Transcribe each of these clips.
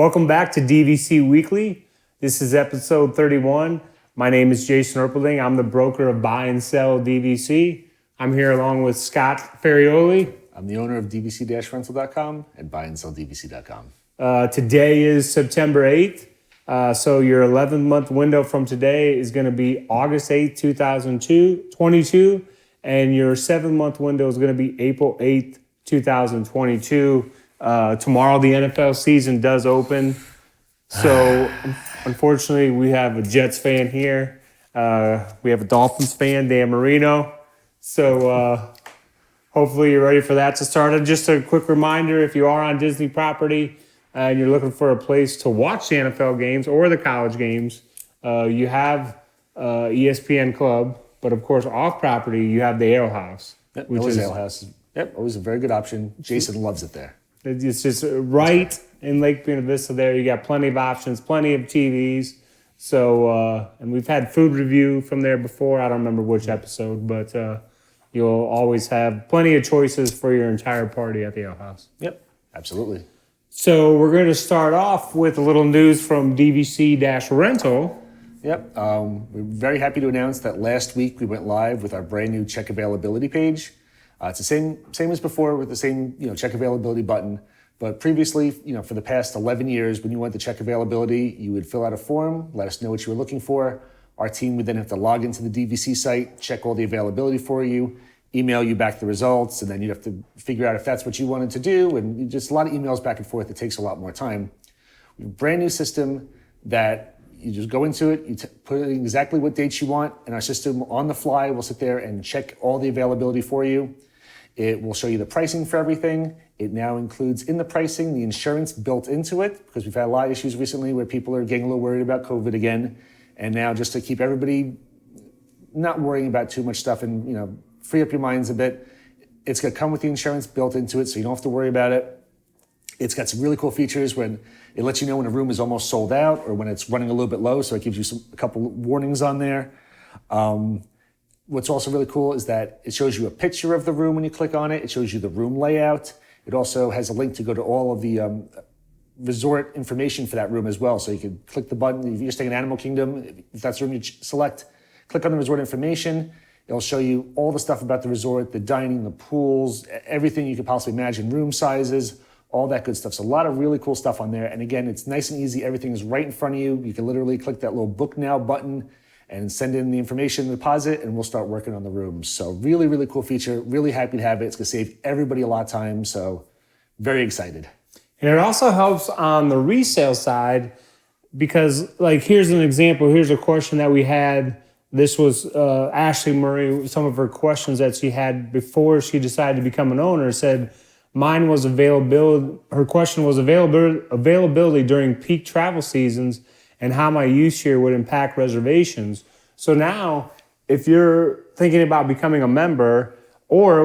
Welcome back to DVC Weekly. This is episode 31. My name is Jason Erpelding. I'm the broker of Buy and Sell DVC. I'm here along with Scott Ferrioli. I'm the owner of DVC-Rental.com and BuyandSellDVC.com. Today is September 8th. So your 11-month window from today is going to be August 8th, 2022. And your 7-month window is going to be April 8th, 2022. Tomorrow the NFL season does open. So unfortunately, we have a Jets fan here. We have a Dolphins fan, Dan Marino. So hopefully you're ready for that to start. And just a quick reminder, if you are on Disney property and you're looking for a place to watch the NFL games or the college games, you have ESPN Club. But of course, off property, you have the Ale House. Yep, which is Ale House. Yep, always a very good option. Jason loves it there. It's just right in Lake Buena Vista there. You got plenty of options, plenty of TVs. So, and we've had food review from there before. I don't remember which episode, but you'll always have plenty of choices for your entire party at the Ale House. Yep, absolutely. So we're going to start off with a little news from DVC-Rental. Yep, we're very happy to announce that last week we went live with our brand new check availability page. It's the same as before with the same check availability button. But previously, for the past 11 years, when you went to check availability, you would fill out a form, let us know what you were looking for. Our team would then have to log into the DVC site, check all the availability for you, email you back the results, and then you'd have to figure out if that's what you wanted to do. And just a lot of emails back and forth. It takes a lot more time. We have a brand new system that you just go into it, you put in exactly what dates you want, and our system on the fly will sit there and check all the availability for you. It will show you the pricing for everything. It now includes in the pricing the insurance built into it, because we've had a lot of issues recently where people are getting a little worried about COVID again. And now just to keep everybody not worrying about too much stuff and free up your minds a bit, it's going to come with the insurance built into it, so you don't have to worry about it. It's got some really cool features when it lets you know when a room is almost sold out or when it's running a little bit low, so it gives you a couple warnings on there. What's also really cool is that it shows you a picture of the room when you click on it. It shows you the room layout. It also has a link to go to all of the resort information for that room as well. So you can click the button. If you're staying in Animal Kingdom, if that's the room you select, click on the resort information. It'll show you all the stuff about the resort, the dining, the pools, everything you could possibly imagine, room sizes, all that good stuff. So a lot of really cool stuff on there. And again, it's nice and easy. Everything is right in front of you. You can literally click that little book now button and send in the information deposit, and we'll start working on the rooms. So really, really cool feature. Really happy to have it. It's going to save everybody a lot of time. So very excited. And it also helps on the resale side because, here's an example. Here's a question that we had. This was Ashley Murray, some of her questions that she had before she decided to become an owner said, mine was availability. Her question was availability during peak travel seasons and how my use here would impact reservations. So now, if you're thinking about becoming a member, or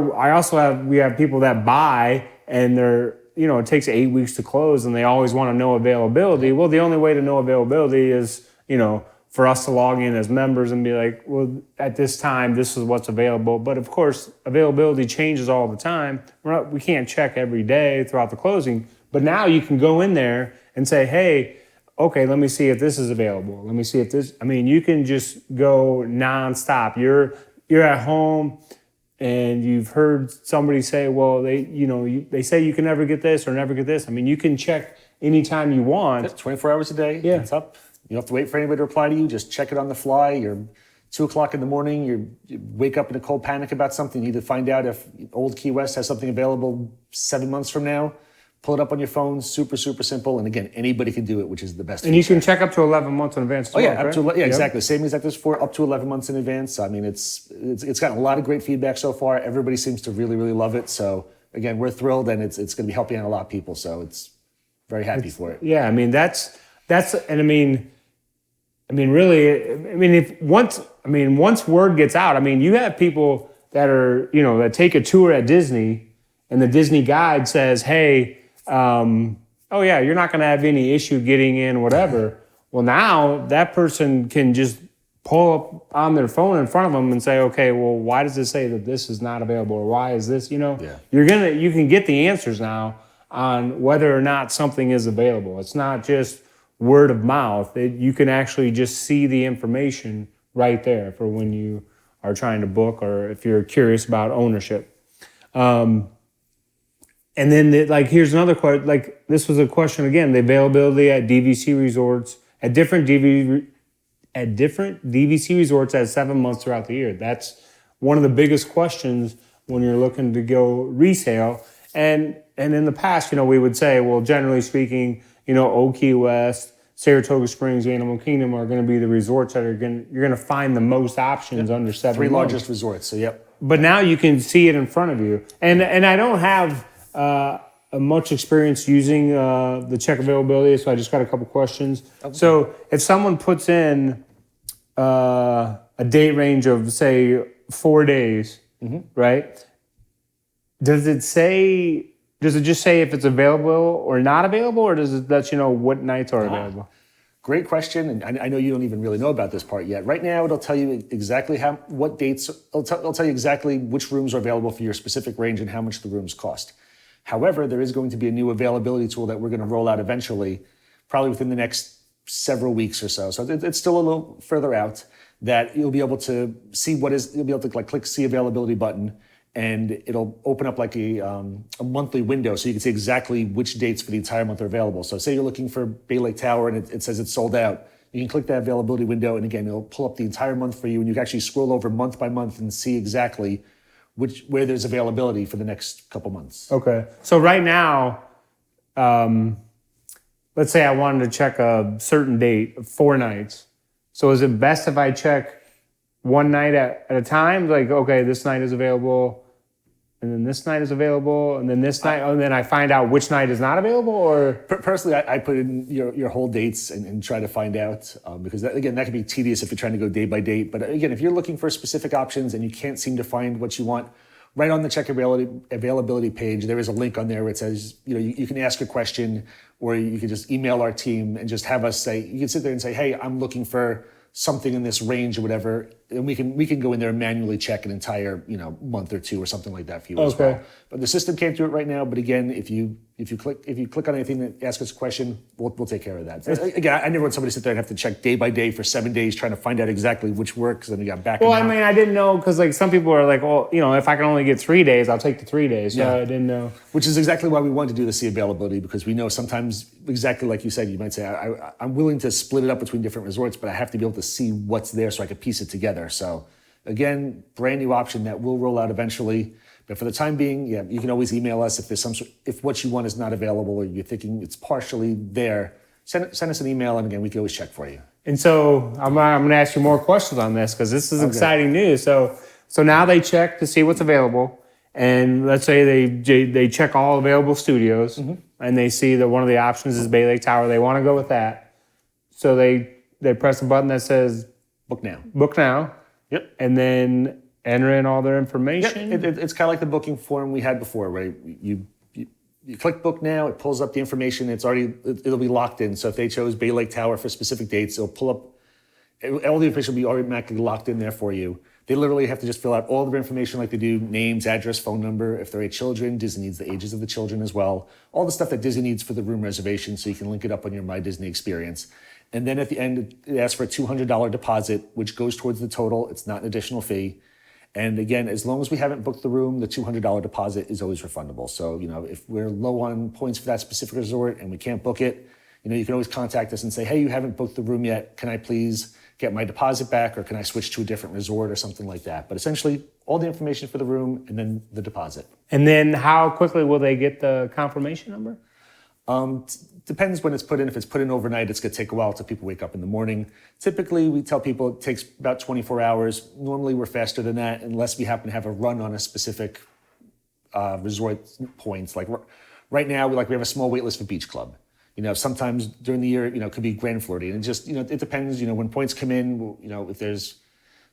we have people that buy and they're, it takes 8 weeks to close and they always want to know availability. Well, the only way to know availability is, for us to log in as members and be like, well, at this time, this is what's available. But of course, availability changes all the time. We can't check every day throughout the closing. But now you can go in there and say, hey, okay, let me see if this is available. Let me see if this, you can just go nonstop. You're at home and you've heard somebody say, well, they say you can never get this or never get this. You can check anytime you want. That's 24 hours a day. Yeah. It's up. You don't have to wait for anybody to reply to you. Just check it on the fly. You're 2:00 in the morning. You wake up in a cold panic about something. You need to find out if Old Key West has something available 7 months from now. Pull it up on your phone. Super, super simple. And again, anybody can do it, which is the best. And you can check up to 11 months in advance. Exactly. Same as this for up to 11 months in advance. It's gotten a lot of great feedback so far. Everybody seems to really, really love it. So again, we're thrilled, and it's going to be helping out a lot of people. So it's very happy for it. Yeah, really, once word gets out, you have people that are, that take a tour at Disney, and the Disney guide says, hey, you're not going to have any issue getting in, whatever. Well, now that person can just pull up on their phone in front of them and say, okay, well, why does it say that this is not available, or why is this? You can get the answers now on whether or not something is available. It's not just word of mouth. You can actually just see the information right there for when you are trying to book or if you're curious about ownership. And then here's another question. Like this was a question again, the availability at DVC resorts at different DVC resorts at 7 months throughout the year. That's one of the biggest questions when you're looking to go resale. And in the past, we would say, well, generally speaking, Old Key West, Saratoga Springs, Animal Kingdom are going to be the resorts that you're going to find the most options under 7 Three months. largest resorts. So yep. But now you can see it in front of you. And I don't have much experience using the check availability, so I just got a couple questions. Okay. So if someone puts in a date range of, say, 4 days, right? Does it just say if it's available or not available, or does it let you know what nights are available? Great question, and I know you don't even really know about this part yet. Right now, it'll tell you exactly what dates. It'll tell you exactly which rooms are available for your specific range and how much the rooms cost. However, there is going to be a new availability tool that we're going to roll out eventually, probably within the next several weeks or so. So it's still a little further out, that you'll be able to see you'll be able to click see availability button, and it'll open up like a monthly window so you can see exactly which dates for the entire month are available. So say you're looking for Bay Lake Tower and it says it's sold out. You can click that availability window, and again, it'll pull up the entire month for you, and you can actually scroll over month by month and see exactly where there's availability for the next couple months. Okay. So right now, let's say I wanted to check a certain date, 4 nights. So is it best if I check one night at a time? Like, okay, this night is available, and then this night is available, and then this night, and then I find out which night is not available? Or personally, I put in your whole dates and try to find out, because that can be tedious if you're trying to go day by date. But again, if you're looking for specific options and you can't seem to find what you want, right on the check availability page, there is a link on there where it says, you can ask a question, or you can just email our team and just have us say, you can sit there and say, hey, I'm looking for something in this range or whatever, and we can go in there and manually check an entire month or two or something like that for you as well. But the system can't do it right now. But again, if you click on anything that asks us a question, we'll take care of that. Again, I never want somebody to sit there and have to check day by day for 7 days trying to find out exactly which works, and then you got back. Well, I mean, I didn't know, because some people are like, well, if I can only get 3 days, I'll take the 3 days. So I didn't know. Which is exactly why we wanted to do the see availability, because we know sometimes, exactly like you said, you might say, I'm willing to split it up between different resorts, but I have to be able to see what's there so I can piece it together. So again, brand new option that will roll out eventually. But for the time being, you can always email us if there's if what you want is not available, or you're thinking it's partially there. Send us an email, and again, we can always check for you. And so I'm going to ask you more questions on this, because this is exciting news. So now they check to see what's available, and let's say they check all available studios, and they see that one of the options is Bay Lake Tower. They want to go with that, so they press a button that says Book now. Book now. Yep. And then enter in all their information. Yep. It's kind of like the booking form we had before, right? You click book now, it pulls up the information. It'll be locked in. So if they chose Bay Lake Tower for specific dates, it'll pull up, all the information will be automatically locked in there for you. They literally have to just fill out all their information like they do: names, address, phone number. If there are children, Disney needs the ages of the children as well. All the stuff that Disney needs for the room reservation, so you can link it up on your My Disney experience. And then at the end, it asks for a $200 deposit, which goes towards the total. It's not an additional fee. And again, as long as we haven't booked the room, the $200 deposit is always refundable. So, if we're low on points for that specific resort and we can't book it, you can always contact us and say, hey, you haven't booked the room yet. Can I please get my deposit back, or can I switch to a different resort or something like that? But essentially, all the information for the room and then the deposit. And then how quickly will they get the confirmation number? Depends when it's put in. If it's put in overnight, it's going to take a while till people wake up in the morning. Typically, we tell people it takes about 24 hours. Normally, we're faster than that, unless we happen to have a run on a specific resort points. Like right now, we have a small wait list for Beach Club. Sometimes during the year, it could be Grand Floridian. And just, it depends, when points come in, if there's,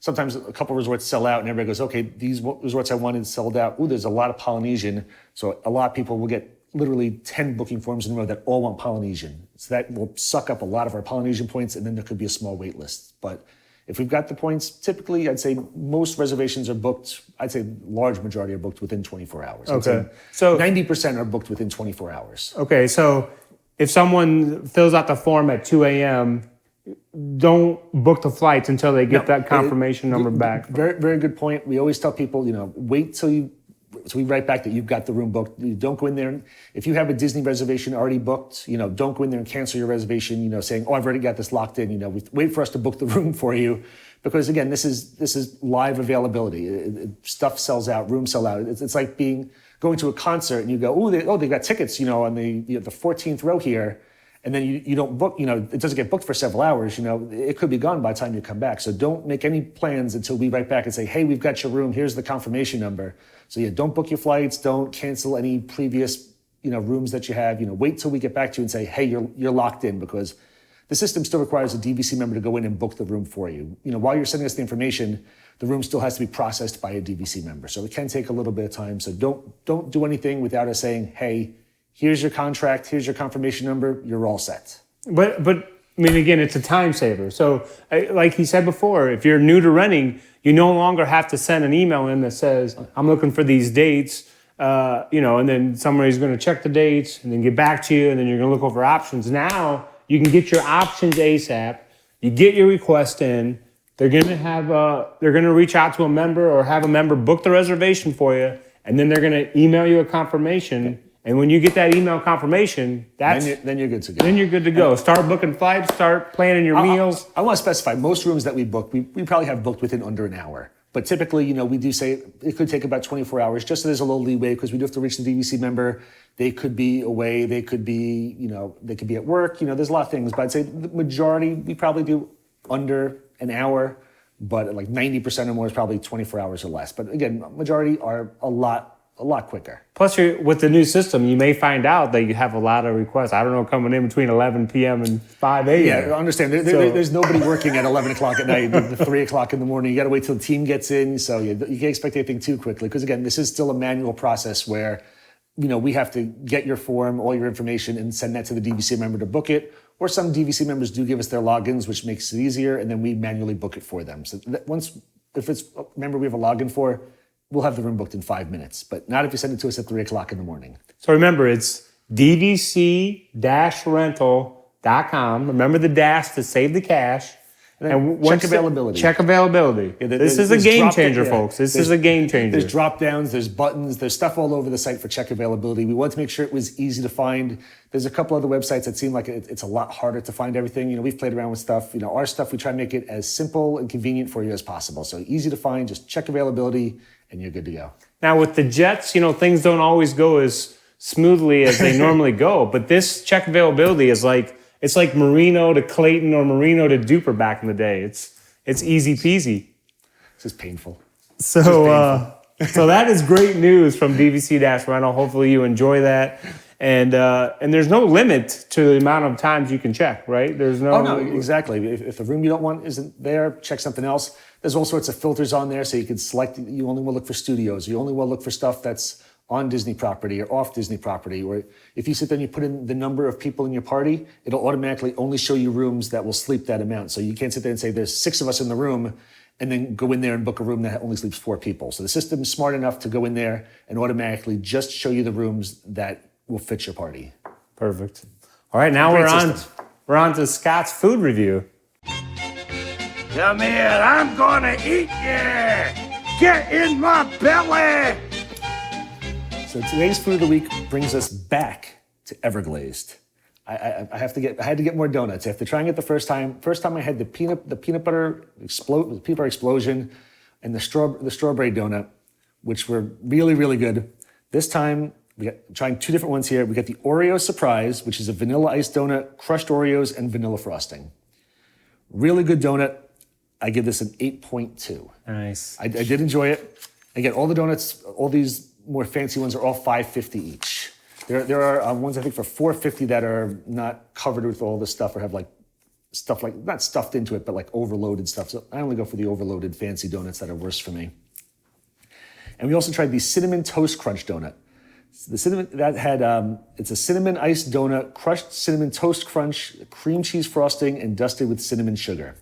sometimes a couple resorts sell out and everybody goes, okay, these resorts I wanted sold out. Ooh, there's a lot of Polynesian. So a lot of people will get literally 10 booking forms in a row that all want Polynesian. So that will suck up a lot of our Polynesian points, and then there could be a small wait list. But If we've got the points, typically I'd say most reservations are booked. I'd say large majority are booked within 24 hours. Okay. So 90% are booked within 24 hours. Okay, so if someone fills out the form at 2 a.m., don't book the flights until they get that confirmation number back. Very, very good point. We always tell people, wait till we write back that you've got the room booked. You don't go in there. If you have a Disney reservation already booked, don't go in there and cancel your reservation, saying, oh, I've already got this locked in. Wait for us to book the room for you. Because again, this is live availability. Stuff sells out, rooms sell out. It's like going to a concert and you go, they got tickets, on the 14th row here. And then you don't book, it doesn't get booked for several hours, it could be gone by the time you come back. So don't make any plans until we write back and say, hey, we've got your room, here's the confirmation number. So yeah, don't book your flights, don't cancel any previous, rooms that you have, wait till we get back to you and say, hey, you're locked in, because the system still requires a DVC member to go in and book the room for you. While you're sending us the information, the room still has to be processed by a DVC member. So it can take a little bit of time. So don't do anything without us saying, hey, here's your contract, here's your confirmation number, you're all set. But I mean, again, it's a time saver. So like he said before, if you're new to renting, you no longer have to send an email in that says, I'm looking for these dates, and then somebody's going to check the dates and then get back to you, and then you're going to look over options. Now you can get your options ASAP. You get your request in. They're going to reach out to a member or have a member book the reservation for you, and then they're going to email you a confirmation. Okay. And when you get that email confirmation, then you're good to go. Then you're good to go. Start booking flights, start planning your meals. I want to specify, most rooms that we book, we probably have booked within under an hour. But typically, we do say it could take about 24 hours, just so there's a little leeway, because we do have to reach the DVC member. They could be away, they could be, they could be at work. There's a lot of things. But I'd say the majority, we probably do under an hour, but like 90% or more is probably 24 hours or less. But again, majority are a lot quicker. Plus, with the new system, you may find out that you have a lot of requests. I don't know, coming in between 11 p.m. and 5 a.m. Yeah, I understand. There's nobody working at 11 o'clock at night, 3 o'clock in the morning. You got to wait till the team gets in. So you can't expect anything too quickly. Because again, this is still a manual process where, we have to get your form, all your information, and send that to the DVC member to book it. Or some DVC members do give us their logins, which makes it easier, and then we manually book it for them. So if it's a member we have a login for, we'll have the room booked in 5 minutes, but not if you send it to us at 3 o'clock in the morning. So remember, it's DVC-Rental.com. Remember the dash to save the cash. And check availability. Check availability. Yeah, this is a game changer, folks. This is a game changer. There's drop downs, there's buttons, there's stuff all over the site for check availability. We wanted to make sure it was easy to find. There's a couple other websites that seem like it's a lot harder to find everything. We've played around with stuff. Our stuff, we try to make it as simple and convenient for you as possible. So easy to find, just check availability, and you're good to go. Now with the jets, things don't always go as smoothly as they normally go. But this check availability is it's like Marino to Clayton or Marino to Duper back in the day. It's easy peasy. This is painful. So that is great news from DVC-Rental. Hopefully you enjoy that. And there's no limit to the amount of times you can check, right? There's no. Oh no, exactly. If the room you don't want isn't there, check something else. There's all sorts of filters on there, so you can select. You only want to look for studios. You only want to look for stuff that's on Disney property or off Disney property. Or if you sit there and you put in the number of people in your party, it'll automatically only show you rooms that will sleep that amount. So you can't sit there and say there's 6 of us in the room and then go in there and book a room that only sleeps 4 people. So the system is smart enough to go in there and automatically just show you the rooms that will fit your party. Perfect. All right, now we're on to Scott's food review. Come here, I'm gonna eat you! Get in my belly! So today's food of the week brings us back to Everglazed. I had to get more donuts. After trying it the first time I had the peanut butter explosion and the strawberry donut, which were really, really good. This time we got trying 2 different ones here. We got the Oreo Surprise, which is a vanilla ice donut, crushed Oreos, and vanilla frosting. Really good donut. I give this an 8.2. Nice. I did enjoy it. Again, all the donuts, all these more fancy ones are all $5.50 each. There are ones I think for $4.50 that are not covered with all this stuff or have stuff not stuffed into it, but overloaded stuff. So I only go for the overloaded fancy donuts that are worse for me. And we also tried the Cinnamon Toast Crunch donut. The cinnamon that had it's a cinnamon iced donut, crushed cinnamon toast crunch, cream cheese frosting, and dusted with cinnamon sugar.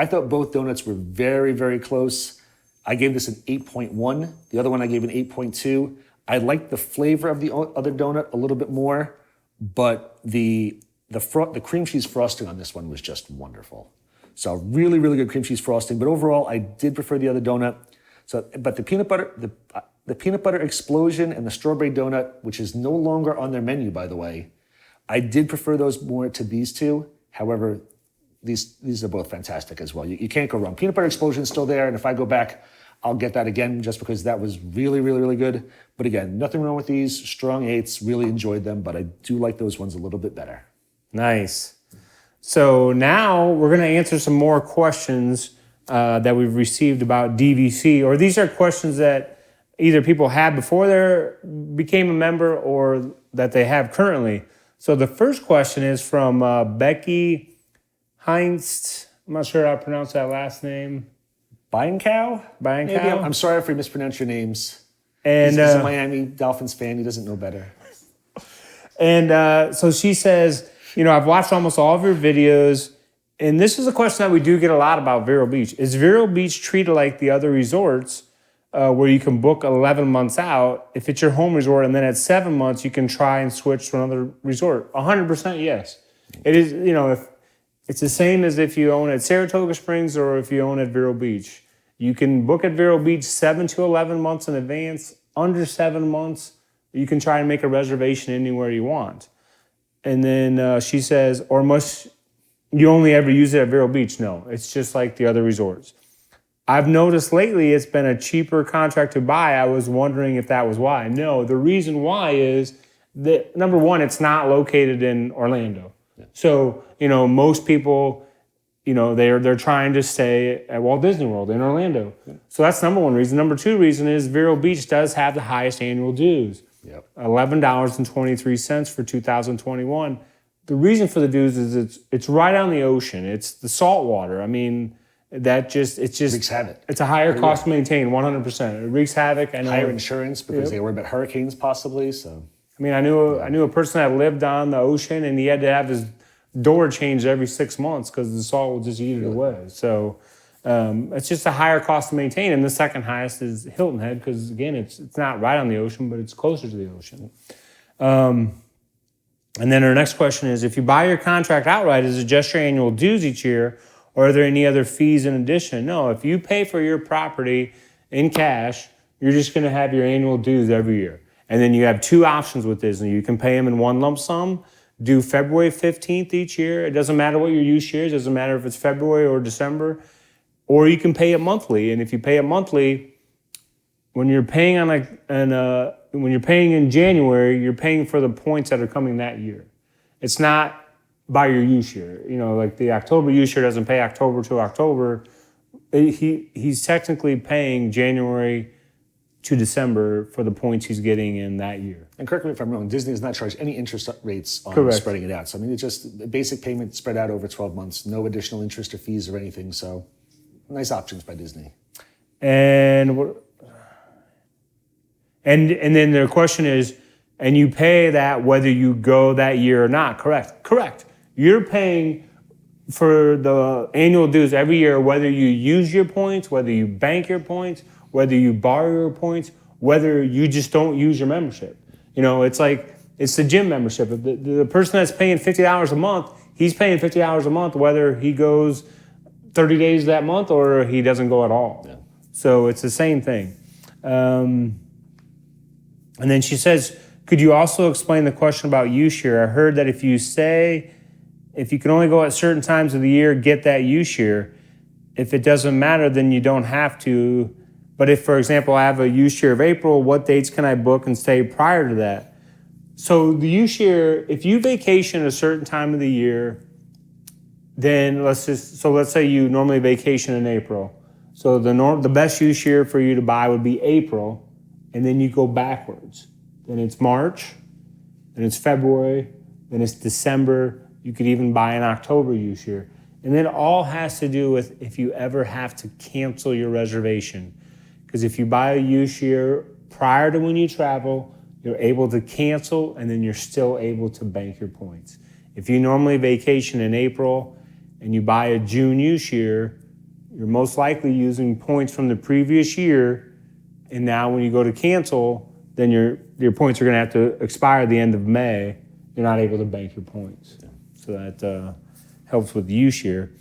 I thought both donuts were very, very close. I gave this an 8.1. The other one I gave an 8.2. I liked the flavor of the other donut a little bit more, but the cream cheese frosting on this one was just wonderful. So really, really good cream cheese frosting. But overall, I did prefer the other donut. So, but the peanut butter explosion and the strawberry donut, which is no longer on their menu, by the way, I did prefer those more to these two. However, these are both fantastic as well. You can't go wrong. Peanut butter explosion is still there, and if I go back, I'll get that again just because that was really, really, really good. But again, nothing wrong with these. Strong 8s, really enjoyed them, but I do like those ones a little bit better. Nice. So now we're going to answer some more questions that we've received about DVC, or these are questions that either people had before they became a member or that they have currently. So the first question is from Becky Heinz. I'm not sure how to pronounce that last name. Buying-Cow? Buying-Cow? I'm sorry if we mispronounce your names. And he's a Miami Dolphins fan. He doesn't know better. And so she says, I've watched almost all of your videos, and this is a question that we do get a lot about Vero Beach. Is Vero Beach treated like the other resorts where you can book 11 months out if it's your home resort, and then at 7 months you can try and switch to another resort? 100% yes. It is, if it's the same as if you own at Saratoga Springs or if you own at Vero Beach. You can book at Vero Beach 7 to 11 months in advance. Under 7 months, you can try and make a reservation anywhere you want. And then she says, or must you only ever use it at Vero Beach? No, it's just like the other resorts. I've noticed lately it's been a cheaper contract to buy. I was wondering if that was why. No, the reason why is that, number one, it's not located in Orlando. Yeah. So, most people, they're trying to stay at Walt Disney World in Orlando. Yeah. So that's number one reason. Number two reason is Vero Beach does have the highest annual dues. Yep. $11.23 for 2021. The reason for the dues is it's right on the ocean. It's the salt water. I mean, it's just wreaks havoc. It's a higher cost to maintain, 100%. It wreaks havoc. I know. Higher insurance because they worry about hurricanes possibly. So I mean, I knew a person that lived on the ocean, and he had to have his door changed every 6 months because the salt will just eat it away. So it's just a higher cost to maintain. And the second highest is Hilton Head because, again, it's not right on the ocean, but it's closer to the ocean. And then our next question is, if you buy your contract outright, is it just your annual dues each year, or are there any other fees in addition? No, if you pay for your property in cash, you're just going to have your annual dues every year. And then you have two options with Disney. You can pay them in one lump sum, do February 15th each year. It doesn't matter what your use year is. It doesn't matter if it's February or December. Or you can pay it monthly. And if you pay it monthly, when you're paying when you're paying in January, you're paying for the points that are coming that year. It's not by your use year. Like the October use year doesn't pay October to October. He's technically paying January to December for the points he's getting in that year. And correct me if I'm wrong, Disney does not charge any interest rates on spreading it out. So, it's just a basic payment spread out over 12 months, no additional interest or fees or anything. So, nice options by Disney. And then the question is, and you pay that whether you go that year or not, correct? Correct. You're paying for the annual dues every year, whether you use your points, whether you bank your points, whether you borrow your points, whether you just don't use your membership. It's the gym membership. The person that's paying $50 a month, he's paying $50 a month whether he goes 30 days that month or he doesn't go at all. Yeah. So it's the same thing. And then she says, could you also explain the question about use year? I heard that if you can only go at certain times of the year, get that use year. If it doesn't matter, then you don't have to. But if, for example, I have a use year of April, what dates can I book and stay prior to that? So the use year, if you vacation a certain time of the year, then let's say you normally vacation in April. So the best use year for you to buy would be April, and then you go backwards. Then it's March, then it's February, then it's December. You could even buy an October use year. And then it all has to do with if you ever have to cancel your reservation. Because if you buy a use year prior to when you travel, you're able to cancel and then you're still able to bank your points. If you normally vacation in April and you buy a June use year, you're most likely using points from the previous year, and now when you go to cancel, then your points are going to have to expire at the end of May. You're not able to bank your points. So that helps with use year.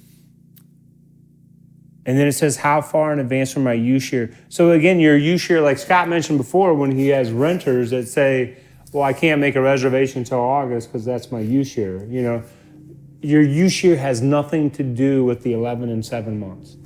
And then it says, how far in advance from my use year? So again, your use year, like Scott mentioned before, when he has renters that say, well, I can't make a reservation until August because that's my use year. You know, your use year has nothing to do with the 11 and 7 months.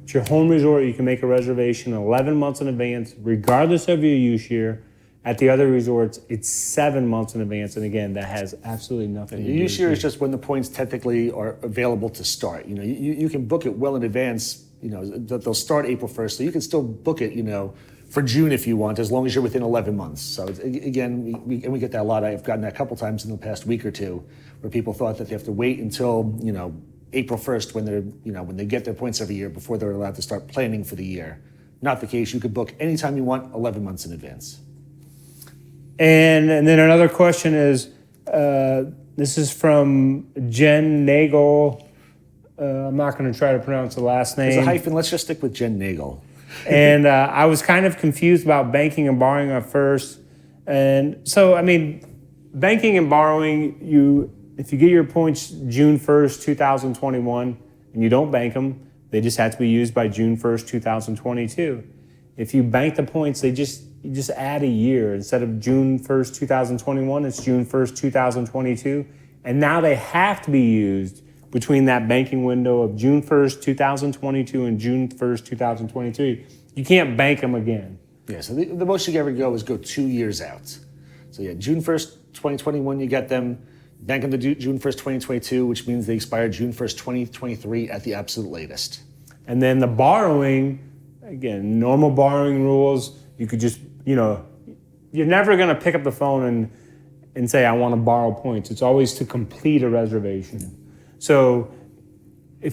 It's your home resort. You can make a reservation 11 months in advance, regardless of your use year. At the other resorts, it's 7 months in advance. And again, that has absolutely nothing to do with Use year is just when the points technically are available to start. You know, you can book it well in advance. You know, they'll start April 1st, so you can still book it, you know, for June if you want, as long as you're within 11 months. So again, we get that a lot. I've gotten that a couple times in the past week or two, where people thought that they have to wait until, you know, April 1st when they're, you know, when they get their points every year before they're allowed to start planning for the year. Not the case. You could book anytime you want, 11 months in advance. And then another question is, this is from Jen Nagel. I'm not going to try to pronounce the last name. There's a hyphen. Let's just stick with Jen Nagel. And I was kind of confused about banking and borrowing at first. And so, I mean, banking and borrowing, if you get your points June 1st, 2021, and you don't bank them, they just have to be used by June 1st, 2022. If you bank the points, you just add a year. Instead of June 1st, 2021, it's June 1st, 2022. And now they have to be used between that banking window of June 1st, 2022 and June 1st, 2023. You can't bank them again. Yeah, so the most you can ever go is go 2 years out. So yeah, June 1st, 2021, you get them. Bank them to June 1st, 2022, which means they expire June 1st, 2023 at the absolute latest. And then the borrowing, again, normal borrowing rules, you could just, you know, you're never going to pick up the phone and say, I want to borrow points. It's always to complete a reservation. So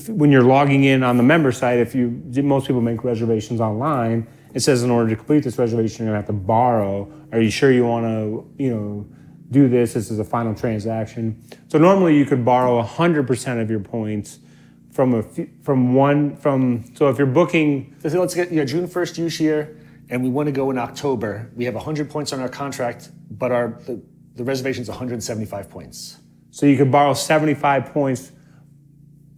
when you're logging in on the member site, most people make reservations online, it says in order to complete this reservation, you're going to have to borrow. Are you sure you want to, you know, do this? This is a final transaction. So normally you could borrow 100% of your points so if you're booking. So let's get June 1st use year, and we want to go in October. We have 100 points on our contract, but the reservation's 175 points. So you could borrow 75 points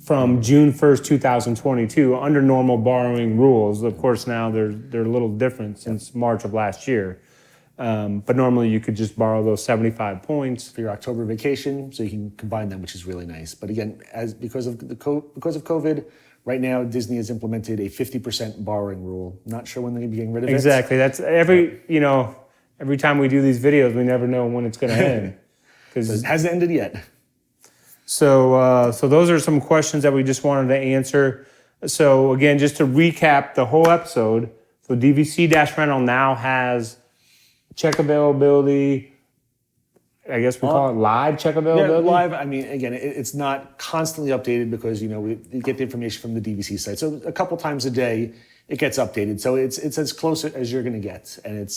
from June 1st, 2022 under normal borrowing rules. Of course, now they're a little different since March of last year. But normally you could just borrow those 75 points for your October vacation, so you can combine them, which is really nice. But again, because of COVID, right now Disney has implemented a 50% borrowing rule. Not sure when they're going to be getting rid of it. Exactly. That's every time we do these videos, we never know when it's going to end. Because it hasn't ended yet. So those are some questions that we just wanted to answer. So again, just to recap the whole episode, so DVC-Rental now has check availability. I guess we call it live check availability. Yeah, live. I mean, again, it's not constantly updated because we get the information from the DVC site. So a couple times a day, it gets updated. So it's as close as you're going to get, and it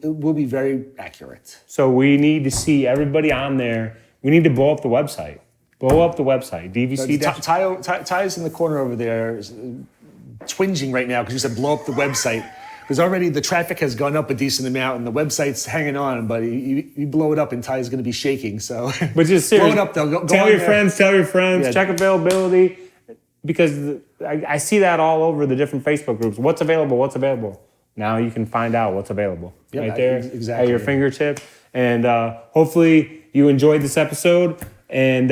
will be very accurate. So we need to see everybody on there. We need to blow up the website. Blow up the website. DVC. Ty is in the corner over there, twinging right now because you said blow up the website. Because already the traffic has gone up a decent amount and the website's hanging on, but you blow it up and Ty's going to be shaking. So, but just seriously, blow it up though. Go tell your friends. Yeah. Check availability, because I see that all over the different Facebook groups. What's available? Now you can find out what's available right there exactly at your fingertip. And hopefully you enjoyed this episode, and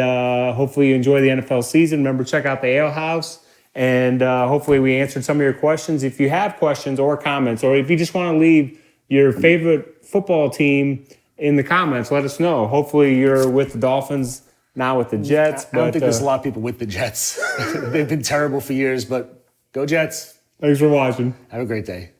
hopefully you enjoy the NFL season. Remember, check out the Ale House. And hopefully we answered some of your questions. If you have questions or comments, or if you just want to leave your favorite football team in the comments, let us know. Hopefully you're with the Dolphins, not with the Jets. I don't think there's a lot of people with the Jets. They've been terrible for years, but go Jets. Thanks for watching. Have a great day.